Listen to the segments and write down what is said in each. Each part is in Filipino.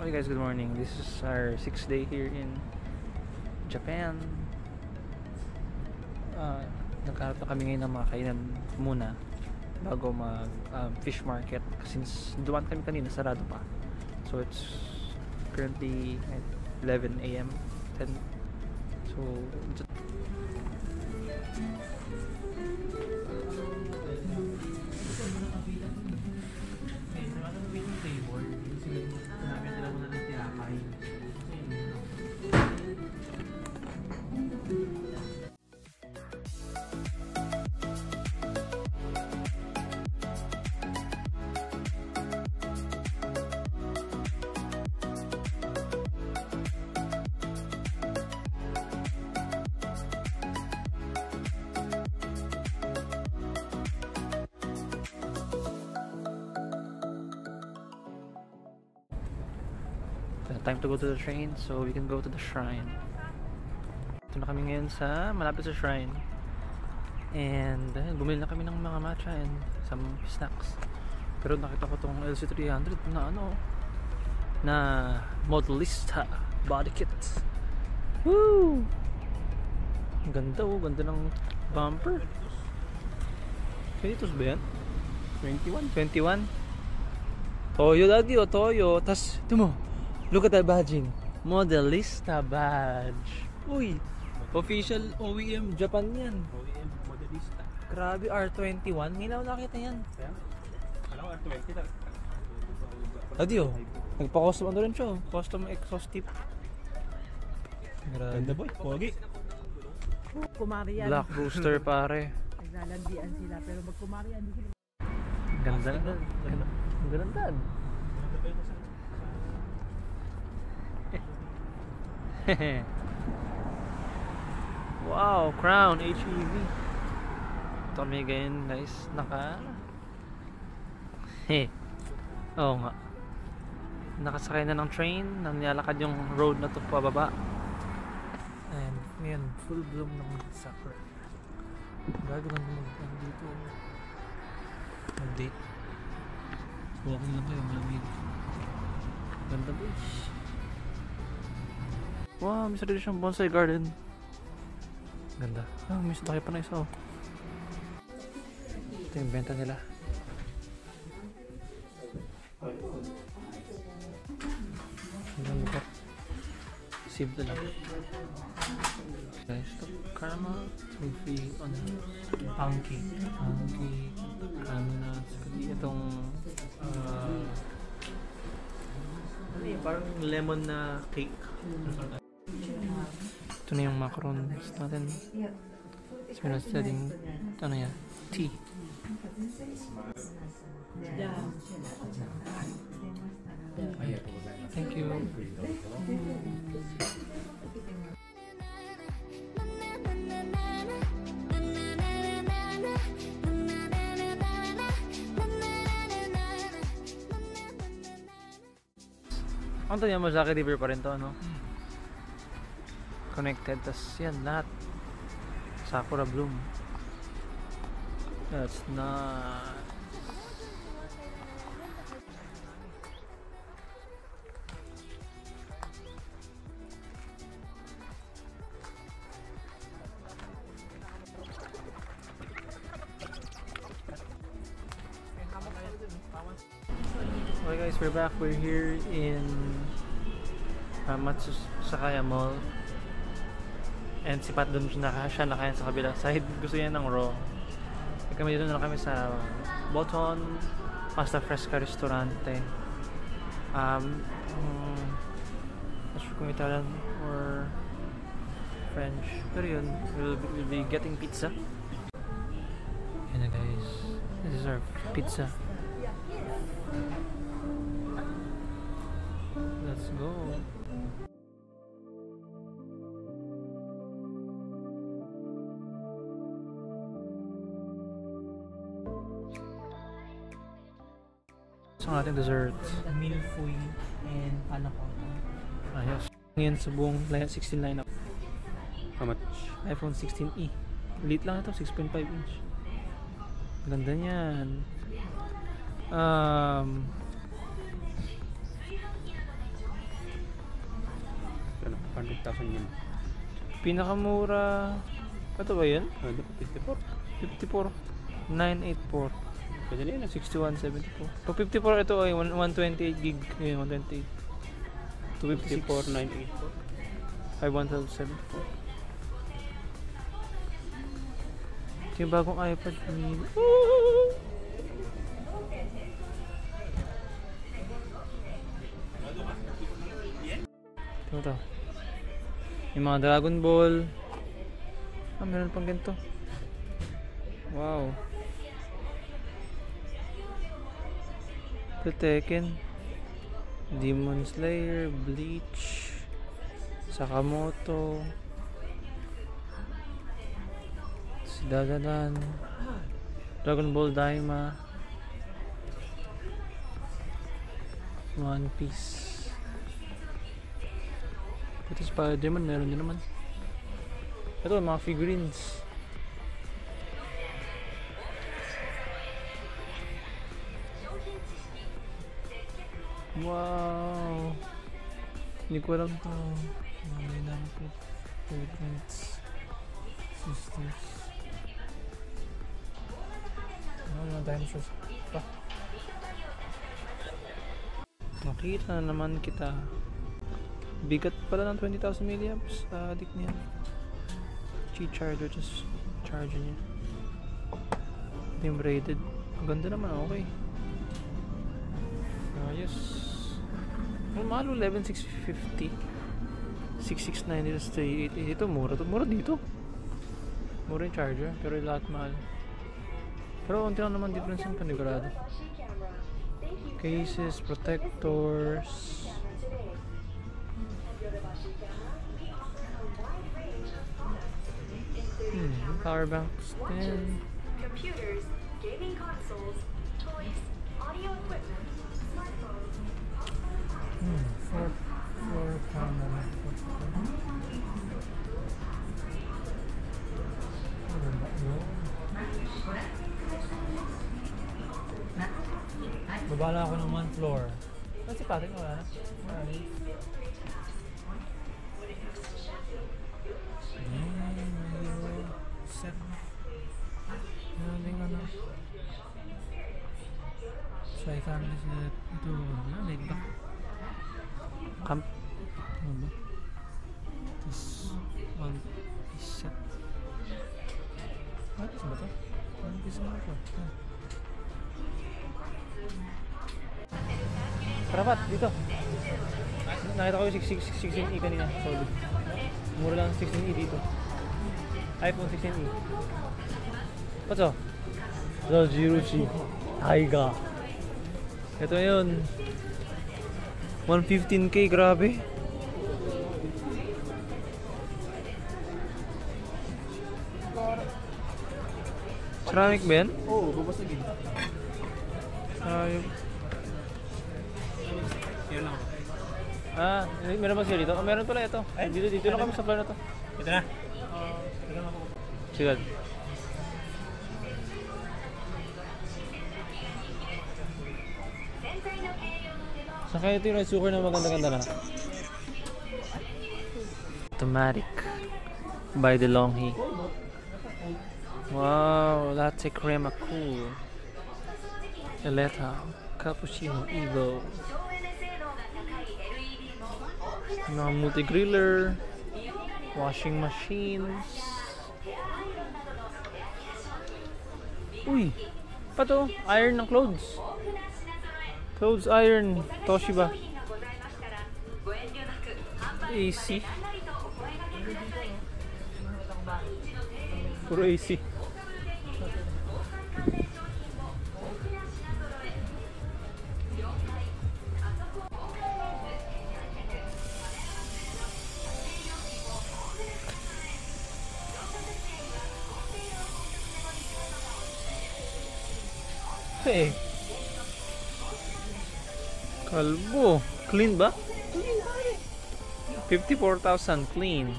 Hi guys, good morning. This is our 6th day here in Japan. Nagkaroon na kami ngayon ng mga kainan muna bago mag fish market since dumaan kami kanina, sarado pa. So it's currently at 11 AM 10. So time to go to the train so we can go to the shrine. Ito na kami ngayon sa malapit sa shrine. And bumili na kami ng mga matcha and some snacks. Pero nakita ko tong LC300 na na Modelista body kit. Woo! Ang ganda ganda ng bumper. Kaya ba yan? 21? Toyo lagi Toyo. Tas, ito mo. Look at that badging. Modelista badge. Uy! Official OEM Japan yan. OEM Modelista. Grabe, R21. Hindi na nakita yan. Alam ko, R20 lang. Adio, nagpa-custom rin siya. Custom exhaust tip. Ganda boy, pogi. Kumarian. Black Rooster pare. Naglalandian sila pero magkumarian din sila. Ganda na. Ganda. Wow, Crown HEV. Ito kami ganyan guys. Oo nga. Nakasakay na ng train. Nangyalakad yung road na to pababa. And ngayon, full bloom ng sakura. Bago lang dito. Mag-date. Walking lang kayo, malamig. Ganda boys. Wow, may sarili siyang bonsai garden. Ganda. May laki pa na isa Ito yung benta nila. Ganda pa. Simple lang. Guys, ito caramel toffee punky caramel itong parang lemon na cake. Ito na yung macarons natin. So we're studying tea. Thank you. Ang tanya mo sa akin, river pa rin to, connected, tas yan lahat sakura bloom. That's nice. Okay guys, we're back. We're here in Matsusakaya Mall. And si Pat doon siya nakayan sa kabilang side. Gusto niya ng raw. Kami dito na kami sa Boton Pasta Fresca Restaurante. Not sure kung Italian or French. Pero yun, we'll be getting pizza. Yan na guys. This is our pizza. Let's go. So ang ating dessert, Milfoy and panakota. ayos. Ngayon sa buong 16 lineup. How much? iPhone 16e. Elite lang ito, 6.5 inch. Ganda niyan. 8,000 yun. Pinakamura. Ito ba yun? Ano? 54. 54. 984. Pwede na yun. 6174. Pag 54 ito ay 128 gig. Yun, 128. 254. 54,984. 5174. Ito yung bagong iPad mini. Ito to. Yung mga Dragon Ball. Meron pang ganito. Wow. Ito Tekken. Demon Slayer, Bleach, Sakamoto, si Dadadan, Dragon Ball Daima, One Piece. Ito Spider-Man, meron din naman. Ito, mga figurines. Wow! Hindi ko alam to. Mamay namin po. Favorites. Sisters. Mga dinosaurs pa. Nakita na naman kita. Bigat pala ng 20,000 milliamps. Adik niya. G-charger, just charger niya. Beam rated. Ang ganda naman, okay. Ayos. Mahal 11,650. 6,690 is 3,880. Ito mura to. Mura dito. Mura yung charger. Pero lahat mahal. Pero unti lang naman difference yung panigurado. Cases, protectors. Power banks din. Computers, gaming consoles, toys, audio equipment, smartphones. Floor camera. Babala ako ng 1 floor. Kasi patin wala na. Set. Naling ano. Try family set. Ito, laid back. Camp. Ano ba? This one piece set. What? Saan ba ito? One piece na ito. Karapat, dito. Nakita ko yung 16E kanina. Solid. Mura lang 16E dito. iPhone 16E. What's up? Zajirushi Taiga. Ito yun. 115k, grabe. Ceramic ba yan? Oo, babasagin. Ayun. Yun lang. Meron ba siya dito? Meron pala ito. Dito lang kami sa plan na to. Ito na. Sige. Saka ito yung rice cooker na maganda-ganda na. Automatic. By DeLonghi. Wow, latte crema cool. Eleta. Cappuccino Evo. Mga multi-griller. Washing machines. Uy! Pato, iron ng clothes. Clothes iron. Toshiba. AC. Puro AC. Hey. Kalbo. Clean ba? 54,000 clean.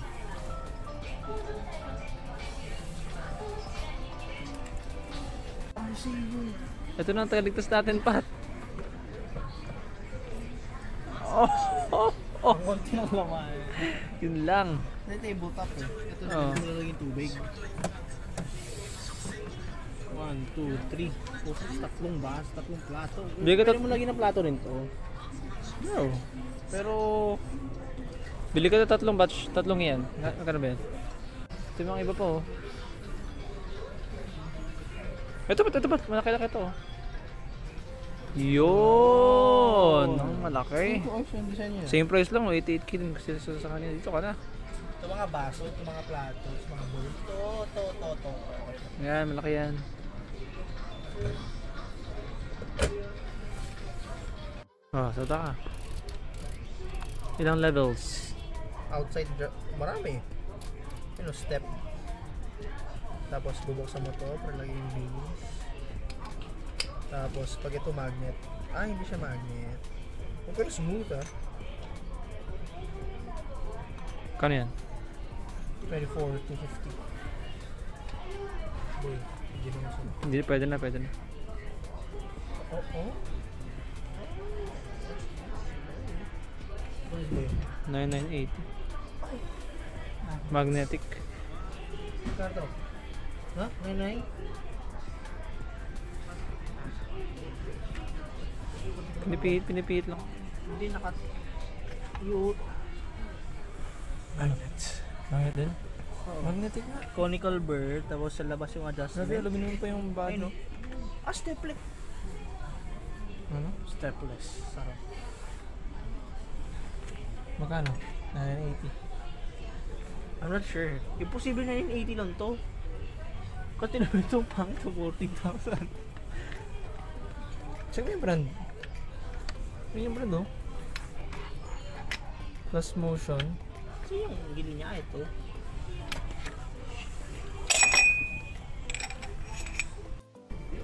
Ito na ang tagaligtas natin, Pat. Oh, oh, Ang konti lang laman. Yun lang. Ito tabletop eh. Ito na Oo. lang yung tubig. 1, 2, 3. Tatlong bas, tatlong plato. Bigay ka Pwede mo lagi ng plato rin to. No. Pero Bili ka na tatlong batch, tatlong yan. Magkano ba yan? Ito yung mga iba pa oh. Ito ba? Malaki-laki ito oh. Yun! Ang malaki. yung design niya. Same price lang, 88k din kasi sa kanila. Dito ka na. Ito mga baso, ito mga plato, ito mga bowl. To. Yan, malaki yan. Salta ka. Ilang levels? Outside, marami. Step. Tapos bubuksan mo to para lagyan yung bilis. Tapos pag ito magnet. Hindi siya magnet. Pero smooth Kano yan? 24 to 50. Boy, hindi naman siya. Hindi, pwede na. Oh. What is boy? 998. Magnetic. Karto. Ha? 99? Pinipihit lang. Hindi nakat... Yung... Magnet. Magnet din? Magnetic nga. Conical bird, tapos sa labas yung adjustment. Sabi, aluminum pa yung body. Ay, no? Steplet. Ano? Stepless. Sarap. Magkano? 980. I'm not sure. Imposible na yun, 80 lang to. Kasi naman itong pang to 14,000. Check mo yung brand. Yun yung brand oh. Plus motion. Kasi yung gili niya ito.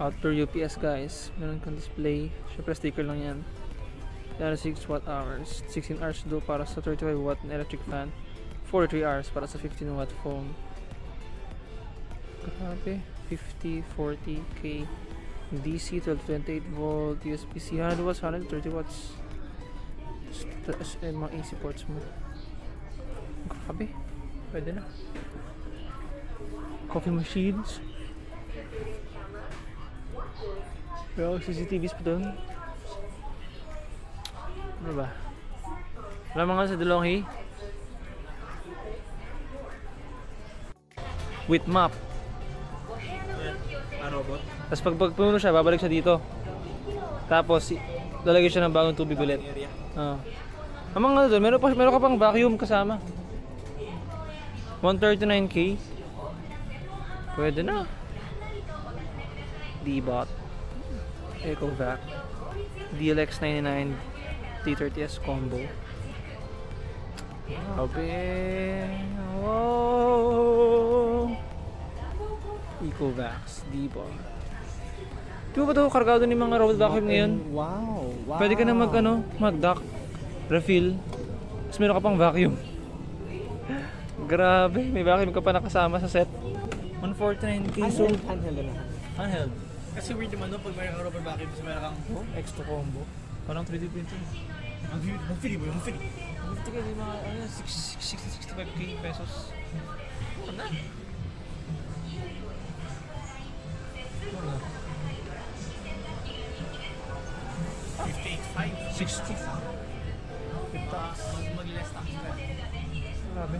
Outdoor UPS guys. Meron kang display. Siyempre sticker lang yan. Yan 6 watt hours. 16 hours do para sa 35 watt na electric fan. 43 hours para sa 15 watt phone. Grabe. 50, 40k. DC 1228 volt. USB-C 100 watts, 130 watts. Tapos mga AC ports mo. Grabe. Pwede na. Coffee machines. Pero CCTVs pa doon. Ano ba? Wala mga sa DeLonghi. With map. Robot? Tapos pag puno siya, babalik siya dito. Tapos lalagyan siya ng bagong tubig ulit. Ang mga doon, meron ka pang vacuum kasama. 139k. Pwede na. D-Bot. EcoVac. DLX99 T30S combo. Grabe. Wow. EcoVax. D-Bot. Di ba ito kargado ni mga robot vacuum ngayon? Wow. Pwede ka na mag-dock, refill, tapos meron ka pang vacuum. Grabe, may vacuum ka pa nakasama sa set. 149k so Handheld na. handheld. Kasi weird naman no, pag may rubber vacuum, kasi meron kang... Extra combo. Parang 3D printer. Ang free mo, yung free. Ito kayo mga 65k pesos. Ano? Ano? 58.5. 60. Mag-less tax ka. Grabe.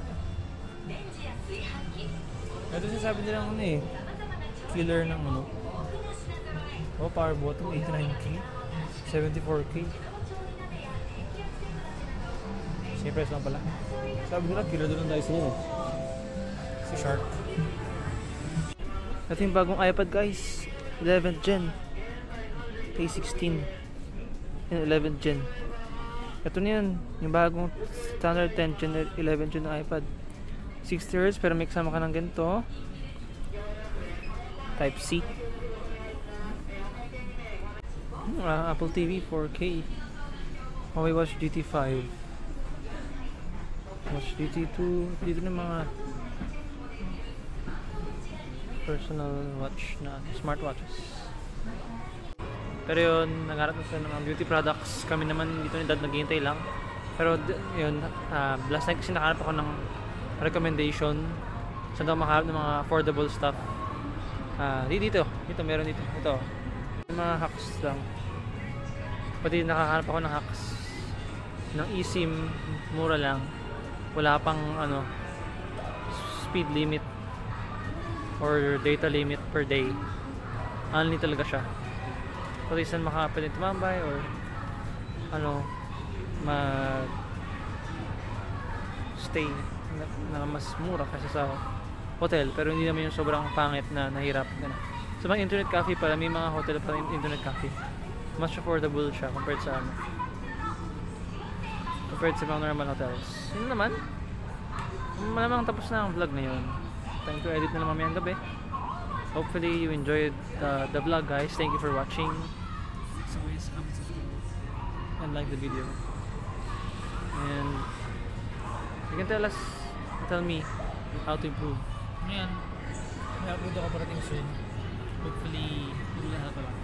Ito sasabi nilang killer ng power bottom 89k 74k same price lang pala. Sabi nila killer doon ang Dyson yun si Shark. Ito yung bagong iPad guys, 11th gen A16 and 11th gen. Ito na yun, yung bagong standard 10 gen 11 gen na iPad. 60Hz pero may kasama ka ng ganito Type C. Apple TV 4K. Huawei Watch GT 5. Watch GT 2. Dito na mga personal watch na smartwatches. Pero yun, nagharap na sa mga beauty products. Kami naman dito ni Dad naghihintay lang. Pero yun, last night kasi nakahanap ako ng recommendation saan daw makahanap ng mga affordable stuff. Dito meron dito. Ito. Yung mga hacks lang. Pati nakahanap ako ng hacks ng eSIM, mura lang. Wala pang speed limit or data limit per day. Only talaga siya. Pati saan pwede tumambay or stay na mas mura kasi sa hotel, pero hindi naman yung sobrang pangit na nahirap na. Sa mga internet cafe pala, may mga hotel pa rin internet cafe. Mas affordable siya compared sa mga normal hotels. Yun naman. Malamang tapos na ang vlog na yun. Time to edit na naman mamayang gabi. Hopefully you enjoyed the vlog, guys. Thank you for watching. As always, and like the video. And you can tell me how to improve. Ngayon, may upload ako parating soon. Hopefully, hindi na ako lang.